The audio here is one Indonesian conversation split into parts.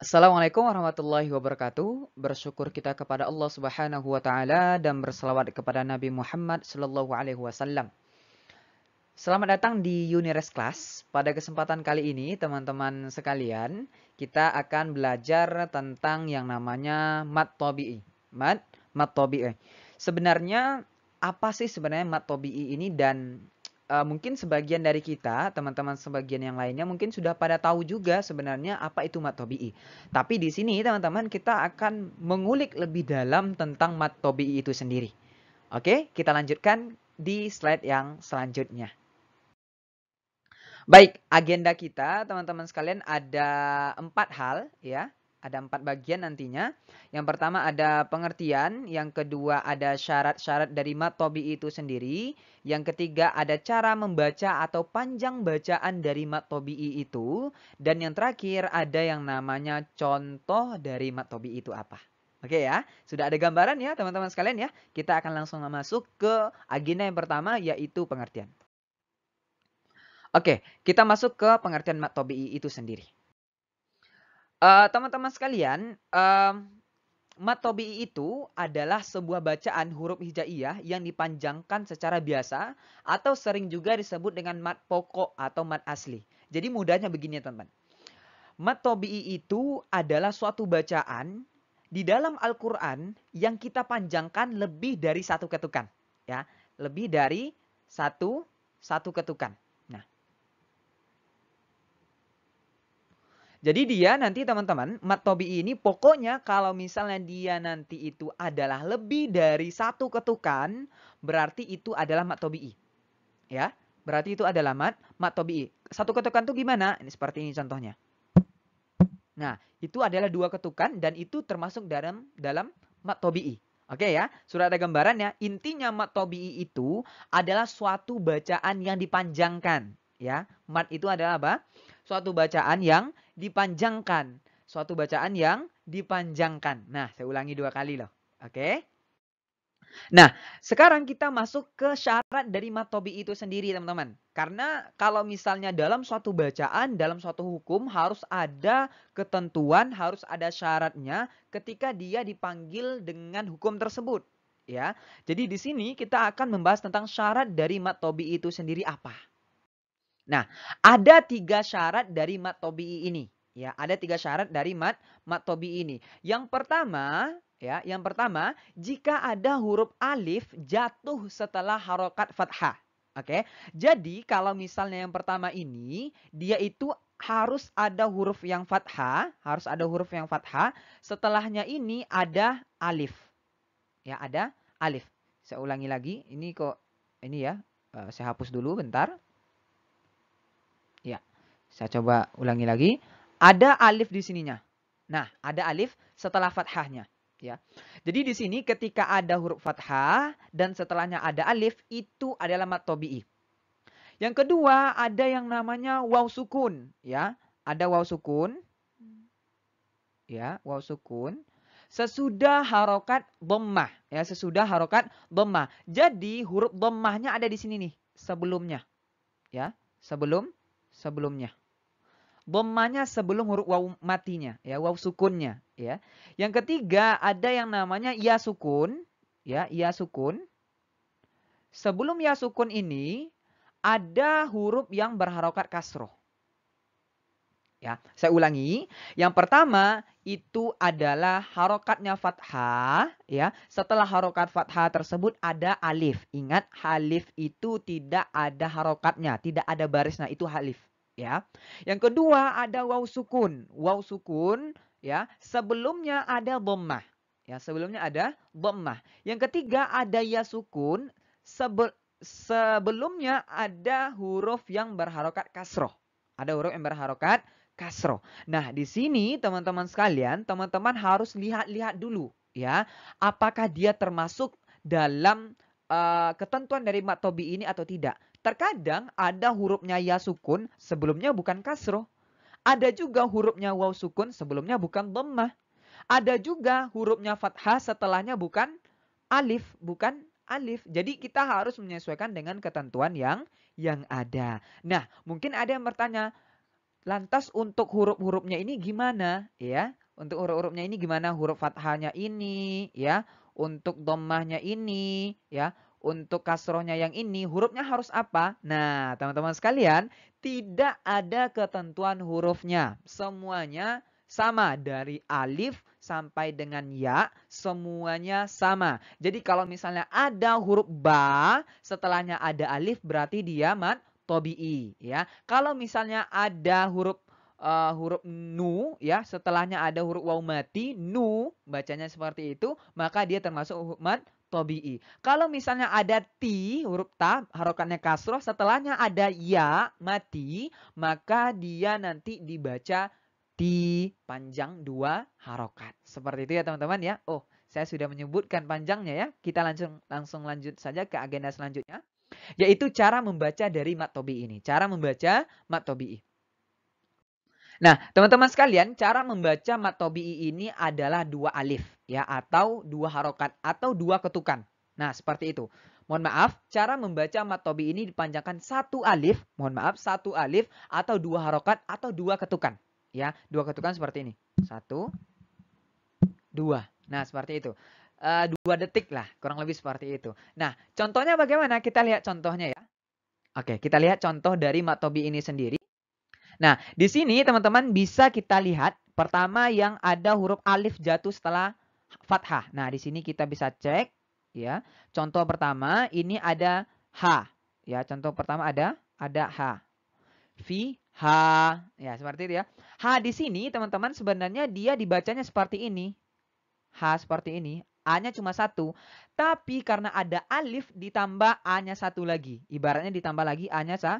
Assalamualaikum warahmatullahi wabarakatuh. Bersyukur kita kepada Allah Subhanahu wa taala dan berselawat kepada Nabi Muhammad sallallahu alaihi wasallam. Selamat datang di Unires Class. Pada kesempatan kali ini, teman-teman sekalian, kita akan belajar tentang yang namanya mad tabi'i. Mad tabi'i. Sebenarnya apa sih sebenarnya mad tabi'i ini, dan mungkin sebagian dari kita, teman-teman sebagian yang lainnya mungkin sudah pada tahu juga sebenarnya apa itu mad tabi'i. Tapi di sini teman-teman kita akan mengulik lebih dalam tentang mad tabi'i itu sendiri. Oke, kita lanjutkan di slide yang selanjutnya. Baik, agenda kita teman-teman sekalian ada 4 hal ya. Ada 4 bagian nantinya. Yang pertama ada pengertian, yang kedua ada syarat-syarat dari mad tabi'i itu sendiri, yang ketiga ada cara membaca atau panjang bacaan dari mad tabi'i itu, dan yang terakhir ada yang namanya contoh dari mad tabi'i itu apa. Oke ya, sudah ada gambaran ya teman-teman sekalian ya. Kita akan langsung masuk ke agenda yang pertama, yaitu pengertian. Oke, kita masuk ke pengertian mad tabi'i itu sendiri. Teman-teman sekalian, mad tabi'i itu adalah sebuah bacaan huruf hijaiyah yang dipanjangkan secara biasa atau sering juga disebut dengan mad pokok atau mad asli. Jadi mudahnya begini teman-teman. Mad tabi'i itu adalah suatu bacaan di dalam Al-Quran yang kita panjangkan lebih dari satu ketukan. Ya, lebih dari satu ketukan. Nah, jadi dia nanti teman-teman, mad tabi'i ini pokoknya kalau misalnya dia nanti itu adalah lebih dari satu ketukan, berarti itu adalah mad tabi'i. Ya, berarti itu adalah mad tabi'i. Satu ketukan itu gimana? Ini seperti ini contohnya. Nah, itu adalah 2 ketukan dan itu termasuk dalam mad tabi'i. Oke ya, sudah ada gambarannya. Intinya mad tabi'i itu adalah suatu bacaan yang dipanjangkan. Ya, mad itu adalah apa? Suatu bacaan yang dipanjangkan. Suatu bacaan yang dipanjangkan. Nah, saya ulangi 2 kali loh. Oke. Nah, sekarang kita masuk ke syarat dari mad tabi'i itu sendiri, teman-teman. Karena kalau misalnya dalam suatu bacaan, dalam suatu hukum harus ada ketentuan, harus ada syaratnya ketika dia dipanggil dengan hukum tersebut, ya. Jadi di sini kita akan membahas tentang syarat dari mad tabi'i itu sendiri apa. Nah, ada 3 syarat dari mad tabi'i ini. Ya, ada 3 syarat dari mad tabi'i ini. Yang pertama, ya, jika ada huruf alif jatuh setelah harokat fathah. Oke. Jadi kalau misalnya yang pertama ini dia itu harus ada huruf yang fathah, setelahnya ini ada alif. Ya, ada alif. Saya ulangi lagi, ini kok ini ya. Saya hapus dulu bentar. Ya, saya coba ulangi lagi. Ada alif di sininya. Nah, ada alif setelah fathahnya. Ya, jadi di sini ketika ada huruf fathah dan setelahnya ada alif, itu adalah mad tabi'i. Yang kedua ada yang namanya waw sukun. Ya, ada waw sukun. Ya, waw sukun. Sesudah harokat dhammah. Ya, sesudah harokat dhammah. Jadi huruf dhammahnya ada di sini nih, sebelumnya. Ya, sebelumnya. Dhammahnya sebelum huruf waw matinya, ya, waw sukunnya, ya. Yang ketiga ada yang namanya ya sukun, ya, ya sukun. Sebelum ya sukun ini ada huruf yang berharokat kasroh. Ya, saya ulangi. Yang pertama itu adalah harokatnya fathah, ya. Setelah harokat fathah tersebut ada alif. Ingat, alif itu tidak ada harokatnya, tidak ada barisnya, itu alif. Ya. Yang kedua ada waw sukun. Waw sukun, ya, sebelumnya ada dhammah. Ya, sebelumnya ada dhammah. Yang ketiga ada ya sukun, sebelumnya ada huruf yang berharokat kasroh. Ada huruf yang berharokat kasroh. Nah, di sini teman-teman sekalian, teman-teman harus lihat-lihat dulu, ya, apakah dia termasuk dalam ketentuan dari mad tabi'i ini atau tidak. Terkadang ada hurufnya ya sukun, sebelumnya bukan kasroh. Ada juga hurufnya waw sukun, sebelumnya bukan dhammah. Ada juga hurufnya fathah, setelahnya bukan alif. Jadi kita harus menyesuaikan dengan ketentuan yang ada. Nah, mungkin ada yang bertanya, Lantas untuk huruf-hurufnya ini gimana? Ya, untuk huruf-hurufnya ini gimana? Huruf fathahnya ini, ya. Untuk dhammahnya ini, ya. Untuk kasrohnya yang ini, hurufnya harus apa? Nah, teman-teman sekalian, tidak ada ketentuan hurufnya. Semuanya sama dari alif sampai dengan ya, semuanya sama. Jadi kalau misalnya ada huruf ba, setelahnya ada alif, berarti dia mad tobi'i, ya. Kalau misalnya ada huruf huruf nu, ya, setelahnya ada huruf waw mati, nu, bacanya seperti itu, maka dia termasuk mad tobi'i. Kalau misalnya ada ti, huruf ta, harokatnya kasroh, setelahnya ada ya, mati, maka dia nanti dibaca ti panjang 2 harokat. Seperti itu ya teman-teman ya. Oh, saya sudah menyebutkan panjangnya ya. Kita langsung lanjut saja ke agenda selanjutnya. Yaitu cara membaca dari mat tobi'i ini. Cara membaca mat tobi'i. Nah, teman-teman sekalian, cara membaca mat tobi'i ini adalah 2 alif ya, atau 2 harokat atau 2 ketukan. Nah, seperti itu. Mohon maaf, cara membaca mat tobi'i ini dipanjangkan 1 alif, mohon maaf, 1 alif atau 2 harokat atau 2 ketukan. Ya, 2 ketukan seperti ini. 1, 2. Nah, seperti itu. 2 detik lah, kurang lebih seperti itu. Nah, contohnya bagaimana? Kita lihat contohnya ya. Oke, kita lihat contoh dari mat tobi'i ini sendiri. Nah, di sini teman-teman bisa kita lihat pertama yang ada huruf alif jatuh setelah fathah. Nah, di sini kita bisa cek ya. Contoh pertama ini ada H. Ya, contoh pertama ada H. Fi ha. Ya, seperti itu ya. H di sini teman-teman sebenarnya dia dibacanya seperti ini. H seperti ini. A-nya cuma 1. Tapi karena ada alif ditambah A-nya 1 lagi. Ibaratnya ditambah lagi A-nya 1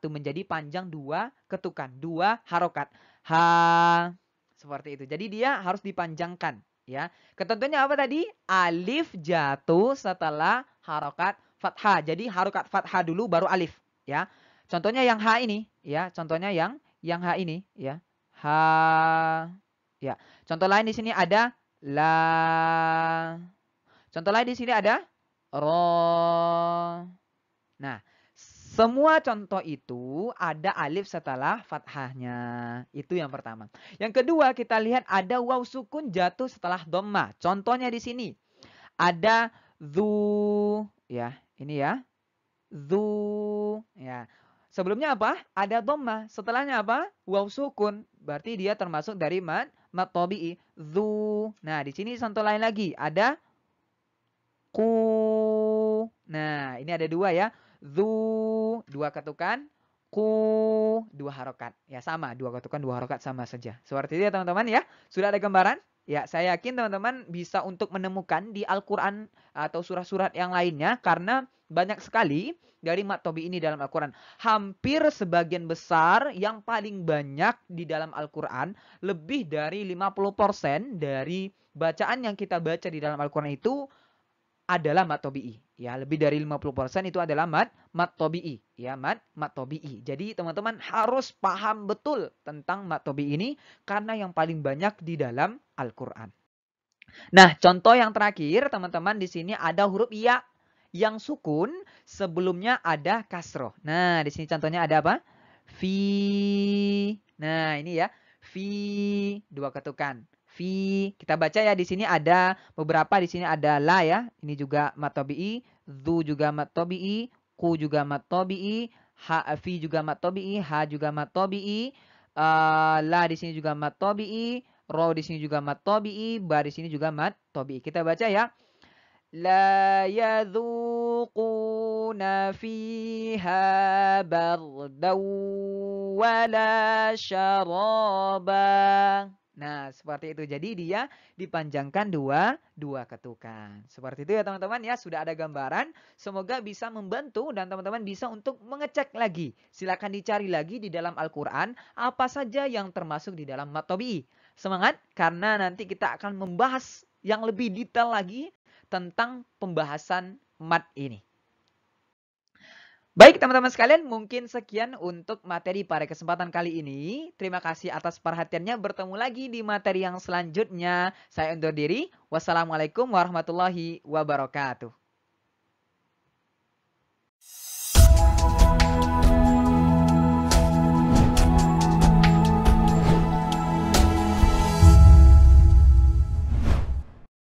menjadi panjang 2 ketukan, 2 harokat. Ha, seperti itu. Jadi dia harus dipanjangkan ya. Ketentuannya apa tadi? Alif jatuh setelah harokat fathah. Jadi harokat fathah dulu baru alif ya. Contohnya yang H ini ya, contohnya yang H ini ya. H ya. Contoh lain di sini ada la. Contoh lain di sini ada ro. Nah, semua contoh itu ada alif setelah fathahnya. Itu yang pertama. Yang kedua, kita lihat ada waw sukun jatuh setelah dhamma. Contohnya di sini ada zu, ya. Ini ya. Zu, ya. Sebelumnya apa? Ada dhamma. Setelahnya apa? Waw sukun. Berarti dia termasuk dari mad tobi'i. Zu. Nah, di sini contoh lain lagi. Ada ku. Nah, ini ada 2 ya. Zu, 2 ketukan. Ku, 2 harokat. Ya sama, 2 ketukan, 2 harokat sama saja. Seperti itu ya teman-teman ya. Sudah ada gambaran? Ya, saya yakin teman-teman bisa untuk menemukan di Al-Quran atau surah-surat yang lainnya. Karena banyak sekali dari mat tobi'i ini dalam Al-Quran. Hampir sebagian besar yang paling banyak di dalam Al-Quran. Lebih dari 50% dari bacaan yang kita baca di dalam Al-Quran itu adalah mat tobi'i. Ya, lebih dari 50% itu adalah mat tobi'i. Ya, mat tobi'i. Jadi teman-teman harus paham betul tentang mat tobi'i ini karena yang paling banyak di dalam Al-Quran. Nah, contoh yang terakhir teman-teman di sini ada huruf ya yang sukun sebelumnya ada kasroh. Nah, di sini contohnya ada apa? Fi. Nah, ini ya. Fi, 2 ketukan. Fi, kita baca ya di sini ada beberapa, di sini ada la ya. Ini juga mat tobi'i, zu juga mat tobi'i, ku juga mat tobi'i, fi juga mat tobi'i, ha juga mat tobi'i, la di sini juga mat tobi'i, ro di sini juga mat tobi'i, ba di sini juga mat tobi'i. Kita baca ya. La yadhuquna fiha bardaw wala syaraba. Nah, seperti itu. Jadi dia dipanjangkan 2 ketukan. Seperti itu ya teman-teman ya. Sudah ada gambaran. Semoga bisa membantu dan teman-teman bisa untuk mengecek lagi. Silakan dicari lagi di dalam Al-Quran apa saja yang termasuk di dalam mat tobi'i. Semangat karena nanti kita akan membahas yang lebih detail lagi tentang pembahasan mat ini. Baik teman-teman sekalian, mungkin sekian untuk materi pada kesempatan kali ini. Terima kasih atas perhatiannya. Bertemu lagi di materi yang selanjutnya. Saya undur diri. Wassalamualaikum warahmatullahi wabarakatuh.